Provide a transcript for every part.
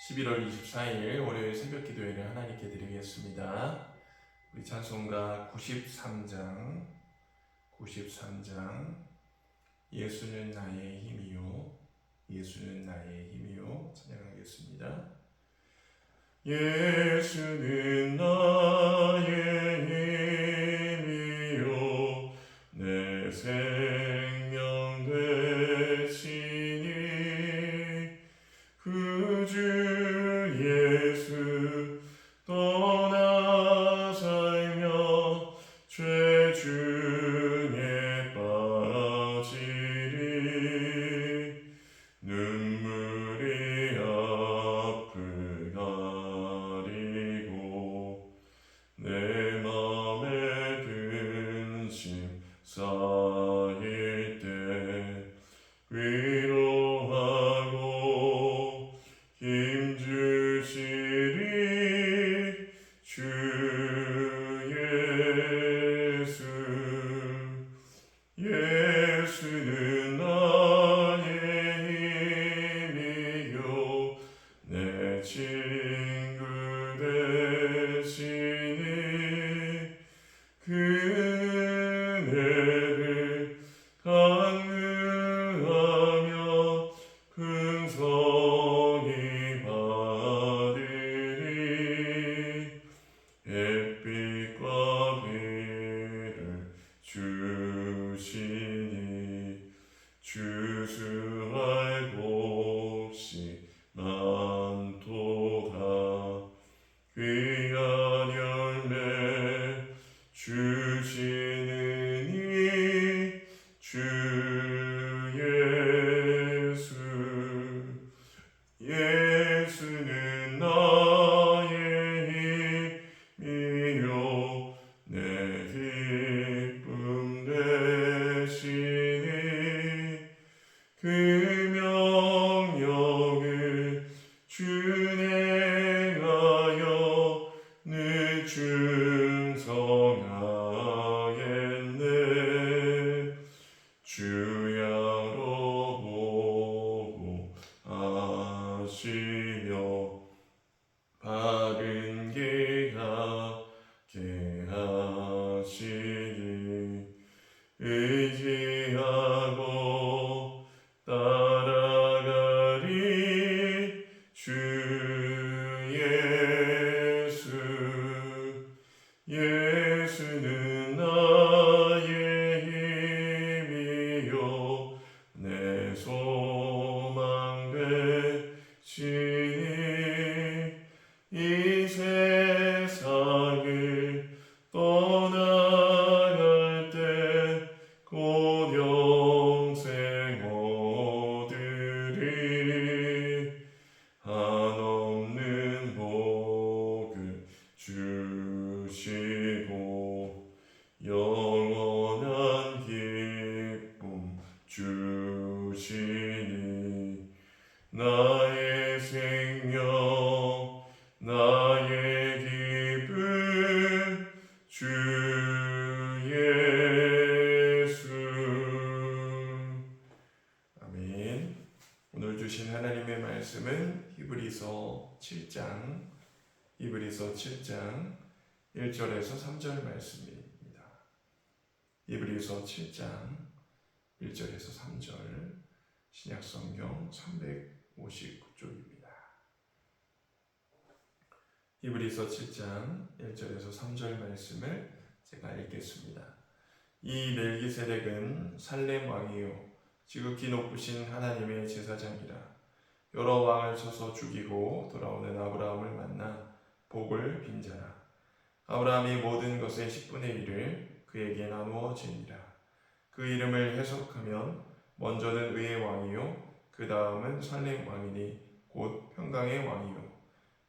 11월 24일 월요일 새벽 기도회를 하나님께 드리겠습니다. 우리 찬송가 93장 예수는 나의 힘이요 예수는 나의 힘이요 찬양하겠습니다. 예수는 나의 힘이요 내 생명 되시니 그 주 예수 떠나 살며 죄 중에 빠지리 눈물이 앞을 가리고 내 맘에 근심 쌓일 때 위로하고 힘주시리 주 예수. 예수는 나의 힘이요 내 친구 되시니 그네를 강구하며 긍성히 받으리 햇빛과 비를 주시니 주수할 곳이 많도다 귀한 열매 주시느니 주 예수. 예수는 나의 힘이요 내 기쁨 되시니 그 명령을 준행하여 늘 충성하겠네 주야로 보호하시며 바른 길 가게 하시니 의지하고 따라가리 주 예수. 예수는 나의 힘이요 내 소망 되시니 이 세상을 떠나갈 때 곧 영생 얻으리 한없는 복을 주시고 영원한 기쁨 주시니 나의 생명 나의 기쁨 주 예수. 아멘. 오늘 주신 하나님의 말씀은 히브리서 7장 1절에서 3절 말씀입니다. 히브리서 7장 1절에서 3절 신약성경 359쪽입니다. 히브리서 7장 1절에서 3절 말씀을 제가 읽겠습니다. 이 멜기세덱은 살렘 왕이요 지극히 높으신 하나님의 제사장이라 여러 왕을 쳐서 죽이고 돌아오는 아브라함을 만나 복을 빈자라. 아브라함이 모든 것의 10분의 1을 그에게 나누어지니라. 그 이름을 해석하면 먼저는 의의 왕이요 그 다음은 살렘 왕이니 곧 평강의 왕이요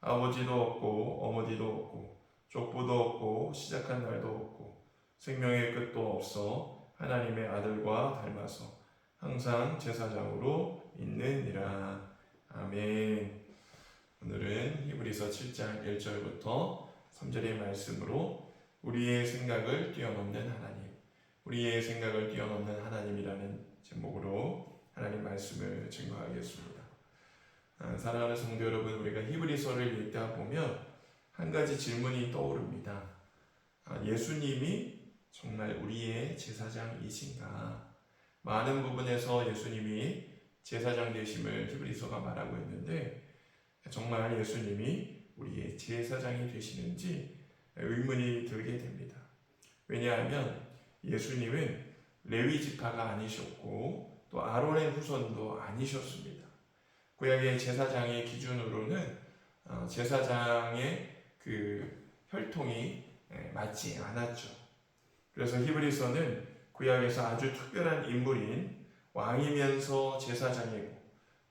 아버지도 없고 어머니도 없고 족보도 없고 시작한 날도 없고 생명의 끝도 없어 하나님의 아들과 닮아서 항상 제사장으로 있느니라. 아멘. 오늘은 히브리서 7장 1절부터 3절의 말씀으로 우리의 생각을 뛰어넘는 하나님이라는 제목으로 하나님 말씀을 증거하겠습니다. 사랑하는 성도 여러분, 우리가 히브리서를 읽다 보면 한 가지 질문이 떠오릅니다. 예수님이 정말 우리의 제사장이신가? 많은 부분에서 예수님이 제사장 되심을 히브리서가 말하고 있는데 정말 예수님이 우리의 제사장이 되시는지 의문이 들게 됩니다. 왜냐하면 예수님은 레위 지파가 아니셨고 또 아론의 후손도 아니셨습니다. 구약의 제사장의 기준으로는 제사장의 그 혈통이 맞지 않았죠. 그래서 히브리서는 구약에서 아주 특별한 인물인 왕이면서 제사장이고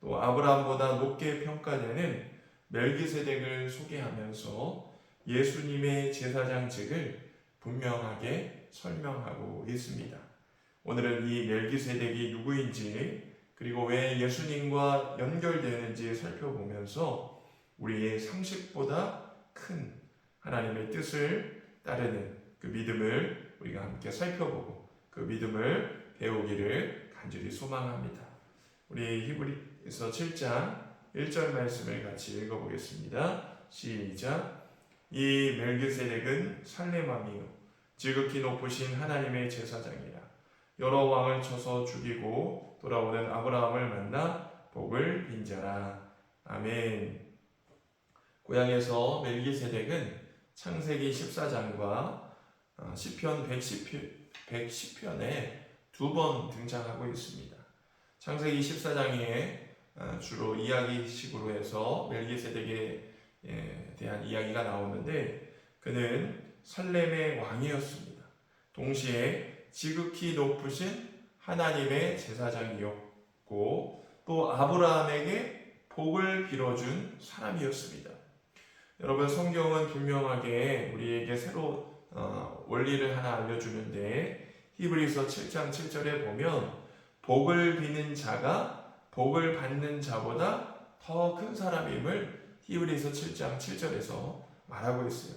또 아브라함보다 높게 평가되는 멜기세덱을 소개하면서 예수님의 제사장직을 분명하게 설명하고 있습니다. 오늘은 이 멜기세덱이 누구인지 그리고 왜 예수님과 연결되는지 살펴보면서 우리의 상식보다 큰 하나님의 뜻을 따르는 그 믿음을 우리가 함께 살펴보고 그 믿음을 배우기를 간절히 소망합니다. 우리 히브리서 7장 1절 말씀을 같이 읽어보겠습니다. 시작. 이 멜기세덱은 살렘 왕이요 지극히 높으신 하나님의 제사장이라. 여러 왕을 쳐서 죽이고 돌아오는 아브라함을 만나 복을 빈 자라. 아멘. 구약에서 멜기세덱은 창세기 14장과 시편 110편에 두 번 등장하고 있습니다. 창세기 14장에 주로 이야기식으로 해서 멜기세덱에 대한 이야기가 나오는데 그는 살렘의 왕이었습니다. 동시에 지극히 높으신 하나님의 제사장이었고 또 아브라함에게 복을 빌어준 사람이었습니다. 여러분, 성경은 분명하게 우리에게 새로 원리를 하나 알려주는데 히브리서 7장 7절에 보면 복을 비는 자가 복을 받는 자보다 더 큰 사람임을 히브리서 7장 7절에서 말하고 있어요.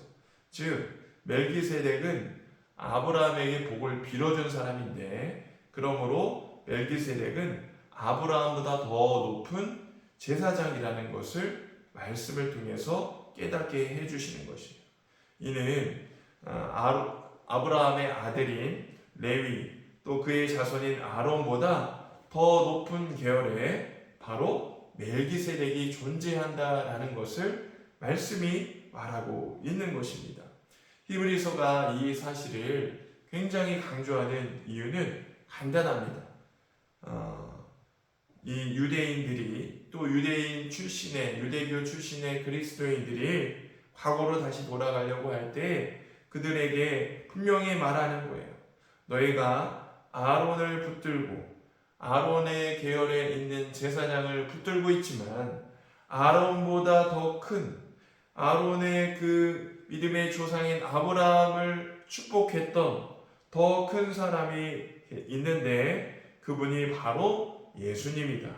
즉 멜기세덱은 아브라함에게 복을 빌어준 사람인데 그러므로 멜기세덱은 아브라함보다 더 높은 제사장이라는 것을 말씀을 통해서 깨닫게 해주시는 것이에요. 이는 아브라함의 아들인 레위 또 그의 자손인 아론보다 더 높은 계열에 바로 멜기세덱이 존재한다라는 것을 말씀이 말하고 있는 것입니다. 히브리서가 이 사실을 굉장히 강조하는 이유는 간단합니다. 이 유대인들이 또 유대교 출신의 그리스도인들이 과거로 다시 돌아가려고 할 때 그들에게 분명히 말하는 거예요. 너희가 아론을 붙들고 아론의 계열에 있는 제사장을 붙들고 있지만 아론보다 더 큰 아론의 그 믿음의 조상인 아브라함을 축복했던 더 큰 사람이 있는데 그분이 바로 예수님이다.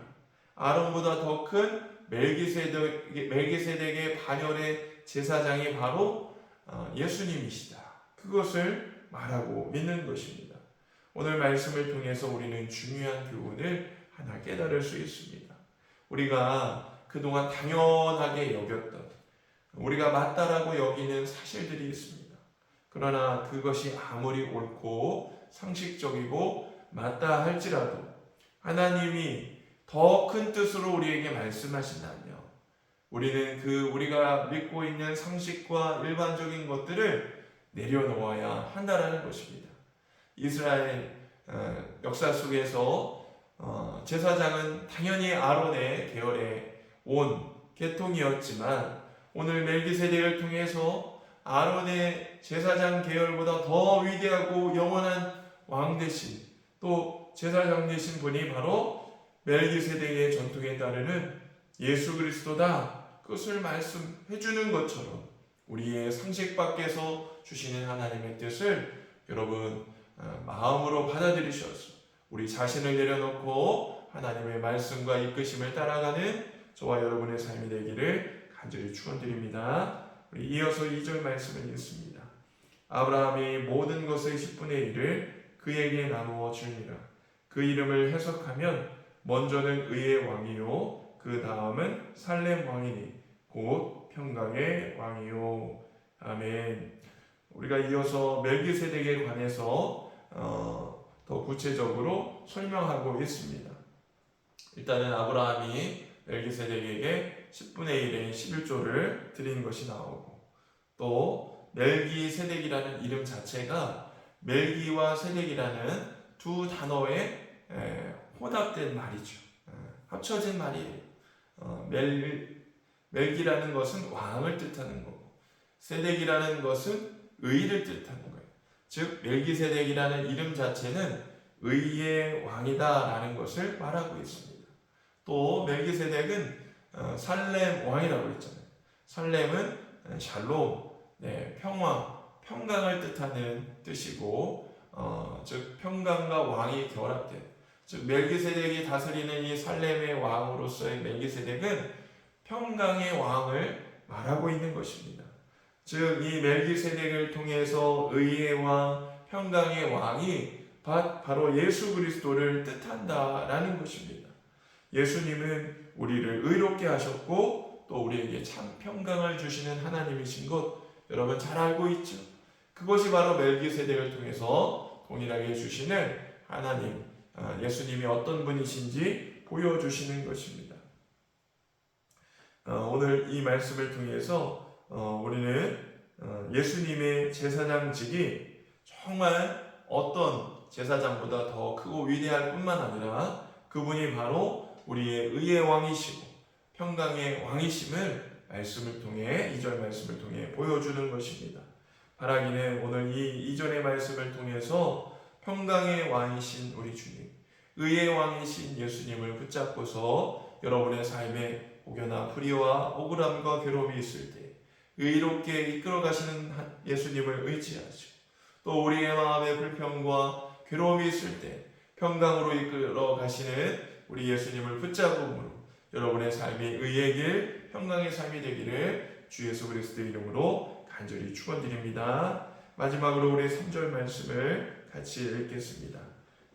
아론보다 더 큰 멜기세덱의 반열의 제사장이 바로 예수님이시다. 그것을 말하고 있는 것입니다. 오늘 말씀을 통해서 우리는 중요한 교훈을 하나 깨달을 수 있습니다. 우리가 그동안 당연하게 여겼던 우리가 맞다라고 여기는 사실들이 있습니다. 그러나 그것이 아무리 옳고 상식적이고 맞다 할지라도 하나님이 더 큰 뜻으로 우리에게 말씀하신다면 우리는 우리가 믿고 있는 상식과 일반적인 것들을 내려놓아야 한다라는 것입니다. 이스라엘 역사 속에서 제사장은 당연히 아론의 계열에 온 계통이었지만 오늘 멜기세덱을 통해서 아론의 제사장 계열보다 더 위대하고 영원한 왕 되신 또 제사장 되신 분이 바로 멜기세덱의 전통에 따르는 예수 그리스도다. 그것을 말씀해 주는 것처럼 우리의 상식 밖에서 주시는 하나님의 뜻을 여러분 마음으로 받아들이셔서 우리 자신을 내려놓고 하나님의 말씀과 이끄심을 따라가는 저와 여러분의 삶이 되기를 간절히 축원드립니다. 우리 이어서 2절 말씀을 읽습니다. 아브라함이 모든 것의 10분의 1을 그에게 나누어 주니라. 그 이름을 해석하면 먼저는 의의 왕이요 그 다음은 살렘 왕이니 곧 평강의 왕이요. 아멘. 우리가 이어서 멜기세덱에 관해서 더 구체적으로 설명하고 있습니다. 일단은 아브라함이 멜기세덱에게 10분의 1의 11조를 드린 것이 나오고, 또 멜기세덱이라는 이름 자체가 멜기와 세덱이라는 두 단어의 혼합된 말이죠. 합쳐진 말이에요. 멜기라는 것은 왕을 뜻하는 거고, 세덱이라는 것은 의를 뜻하는 거예요. 즉 멜기세덱이라는 이름 자체는 의의 왕이다라는 것을 말하고 있습니다. 또 멜기세덱은 살렘 왕이라고 했잖아요. 살렘은 샬롬, 평화, 평강을 뜻하는 뜻이고, 즉 평강과 왕이 결합된, 즉 멜기세덱이 다스리는 이 살렘의 왕으로서의 멜기세덱은 평강의 왕을 말하고 있는 것입니다. 즉 이 멜기세덱을 통해서 의의 왕, 평강의 왕이 바로 예수 그리스도를 뜻한다라는 것입니다. 예수님은 우리를 의롭게 하셨고 또 우리에게 참 평강을 주시는 하나님이신 것 여러분 잘 알고 있죠? 그것이 바로 멜기세덱을 통해서 동일하게 주시는 하나님, 예수님이 어떤 분이신지 보여주시는 것입니다. 오늘 이 말씀을 통해서 우리는 예수님의 제사장직이 정말 어떤 제사장보다 더 크고 위대할 뿐만 아니라 그분이 바로 우리의 의의 왕이시고 평강의 왕이심을 말씀을 통해 2절 말씀을 통해 보여주는 것입니다. 바라기는 오늘 이 2절의 말씀을 통해서 평강의 왕이신 우리 주님, 의의 왕이신 예수님을 붙잡고서 여러분의 삶에 혹여나 불의와 억울함과 괴로움이 있을 때 의롭게 이끌어 가시는 예수님을 의지하시고, 또 우리의 마음에 불평과 괴로움이 있을 때 평강으로 이끌어 가시는 우리 예수님을 붙잡음으로 여러분의 삶이 의의 길, 평강의 삶이 되기를 주 예수 그리스도의 이름으로 간절히 축원드립니다. 마지막으로 우리 3절 말씀을 같이 읽겠습니다.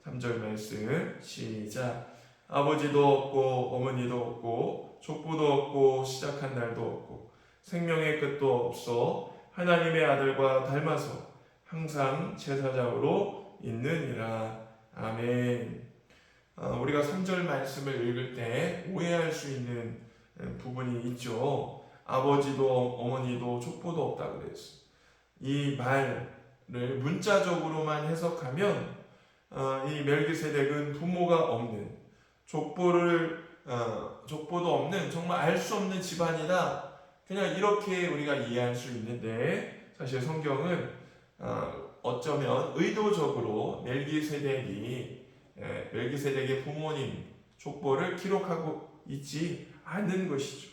3절 말씀 시작. 아버지도 없고 어머니도 없고 족보도 없고 시작한 날도 없고 생명의 끝도 없어 하나님의 아들과 닮아서 항상 제사장으로 있느니라. 아멘. 우리가 3절 말씀을 읽을 때 오해할 수 있는 부분이 있죠. 아버지도 어머니도 족보도 없다 그랬어요. 이 말을 문자적으로만 해석하면 이 멜기세덱은 부모가 없는, 족보도 없는 정말 알 수 없는 집안이다, 그냥 이렇게 우리가 이해할 수 있는데, 사실 성경은 어쩌면 의도적으로 멜기세덱의 부모님 족보를 기록하고 있지 않은 것이죠.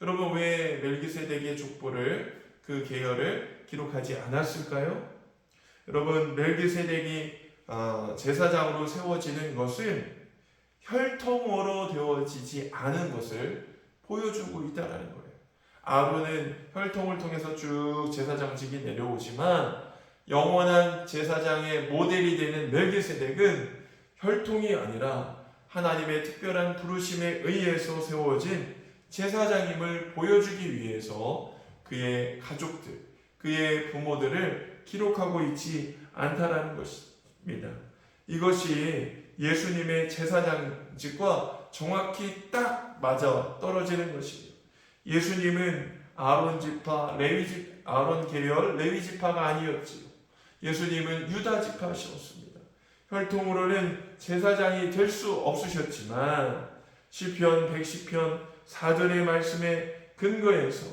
여러분, 왜 멜기세덱의 족보를, 그 계열을 기록하지 않았을까요? 여러분, 멜기세덱이 제사장으로 세워지는 것은 혈통으로 되어지지 않은 것을 보여주고 있다는 거예요. 아론은 혈통을 통해서 쭉 제사장직이 내려오지만 영원한 제사장의 모델이 되는 멜기세덱은 혈통이 아니라 하나님의 특별한 부르심에 의해서 세워진 제사장임을 보여주기 위해서 그의 가족들, 그의 부모들을 기록하고 있지 않다라는 것입니다. 이것이 예수님의 제사장직과 정확히 딱 맞아 떨어지는 것입니다. 예수님은 아론 계열 레위 지파가 아니었지요. 예수님은 유다 지파셨습니다. 혈통으로는 제사장이 될 수 없으셨지만 시편 110편 4절의 말씀에 근거해서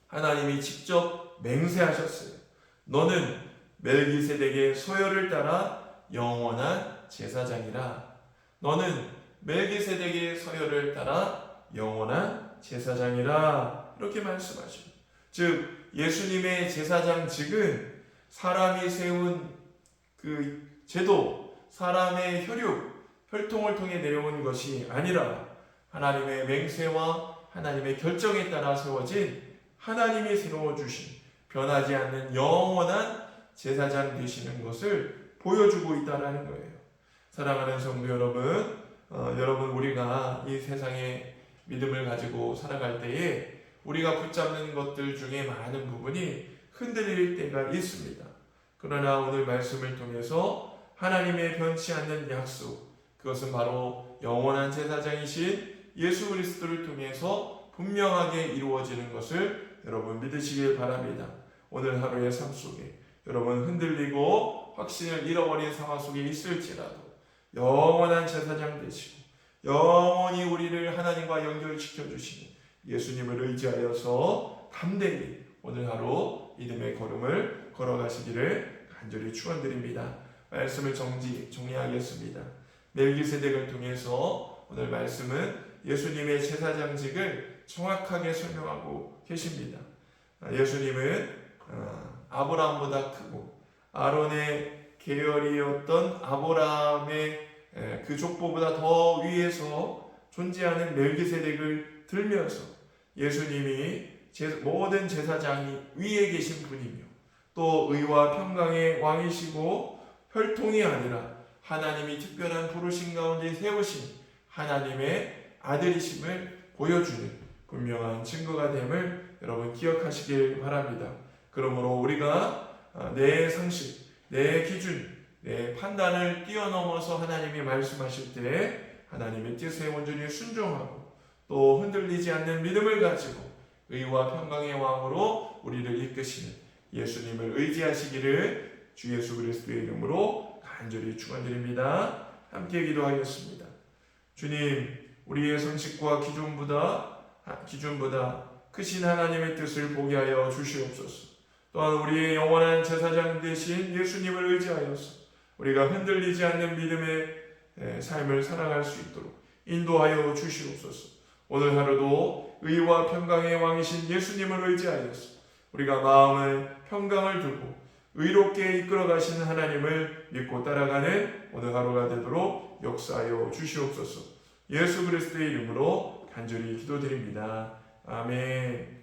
하나님이 직접 맹세하셨어요. 너는 멜기세덱의 소열을 따라 영원한 제사장이라. 너는 멜기세덱의 서열을 따라 영원한 제사장이라. 이렇게 말씀하십니다. 즉 예수님의 제사장직은 사람이 세운 그 제도, 사람의 혈통을 통해 내려온 것이 아니라 하나님의 맹세와 하나님의 결정에 따라 세워진, 하나님이 세워주신 변하지 않는 영원한 제사장 되시는 것을 보여주고 있다는 거예요. 사랑하는 성도 여러분, 우리가 이 세상에 믿음을 가지고 살아갈 때에 우리가 붙잡는 것들 중에 많은 부분이 흔들릴 때가 있습니다. 그러나 오늘 말씀을 통해서 하나님의 변치 않는 약속, 그것은 바로 영원한 제사장이신 예수 그리스도를 통해서 분명하게 이루어지는 것을 여러분 믿으시길 바랍니다. 오늘 하루의 삶 속에 여러분 흔들리고 확신을 잃어버린 상황 속에 있을지라도 영원한 제사장 되시고 영원히 우리를 하나님과 연결시켜 주시는 예수님을 의지하여서 담대히 오늘 하루 믿음의 걸음을 걸어가시기를 간절히 축원드립니다. 말씀을 정리하겠습니다. 멜기세덱을 통해서 오늘 말씀은 예수님의 제사장직을 정확하게 설명하고 계십니다. 예수님은 아브라함보다 크고 아론의 계열이었던 아브라함의 그 족보보다 더 위에서 존재하는 멜기세덱을 들면서 예수님이 모든 제사장이 위에 계신 분이며 또 의와 평강의 왕이시고 혈통이 아니라 하나님이 특별한 부르심 가운데 세우신 하나님의 아들이심을 보여주는 분명한 증거가 됨을 여러분 기억하시길 바랍니다. 그러므로 우리가 내 상식, 내 기준, 내 판단을 뛰어넘어서 하나님이 말씀하실 때 하나님의 뜻에 온전히 순종하고 또 흔들리지 않는 믿음을 가지고 의와 평강의 왕으로 우리를 이끄시는 예수님을 의지하시기를 주 예수 그리스도의 이름으로 간절히 축원드립니다. 함께 기도하겠습니다. 주님, 우리의 상식과 기준보다 크신 하나님의 뜻을 보게 하여 주시옵소서. 또한 우리의 영원한 제사장 되신 예수님을 의지하여서 우리가 흔들리지 않는 믿음의 삶을 살아갈 수 있도록 인도하여 주시옵소서. 오늘 하루도 의와 평강의 왕이신 예수님을 의지하여서 우리가 마음의 평강을 두고 의롭게 이끌어 가시는 하나님을 믿고 따라가는 오늘 하루가 되도록 역사하여 주시옵소서. 예수 그리스도의 이름으로 간절히 기도드립니다. 아멘.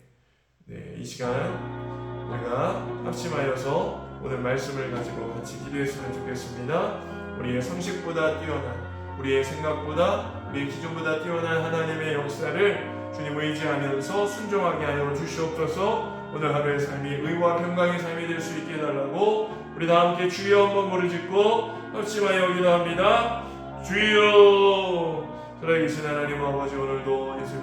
네, 이 시간 우리가 합심하여서 오늘 말씀을 가지고 같이 기도했으면 좋겠습니다. 우리의 상식보다 뛰어난, 우리의 생각보다, 우리의 기준보다 뛰어난 하나님의 역사를 주님 의지하면서 순종하게 하여 주시옵소서. 오늘 하루의 삶이 의와 평강의 삶이 될 수 있게 해달라고 우리 다 함께 주여 한번 부르짖고 합심하여 기도합니다. 주여! 살아계신 하나님 아버지, 오늘도 예수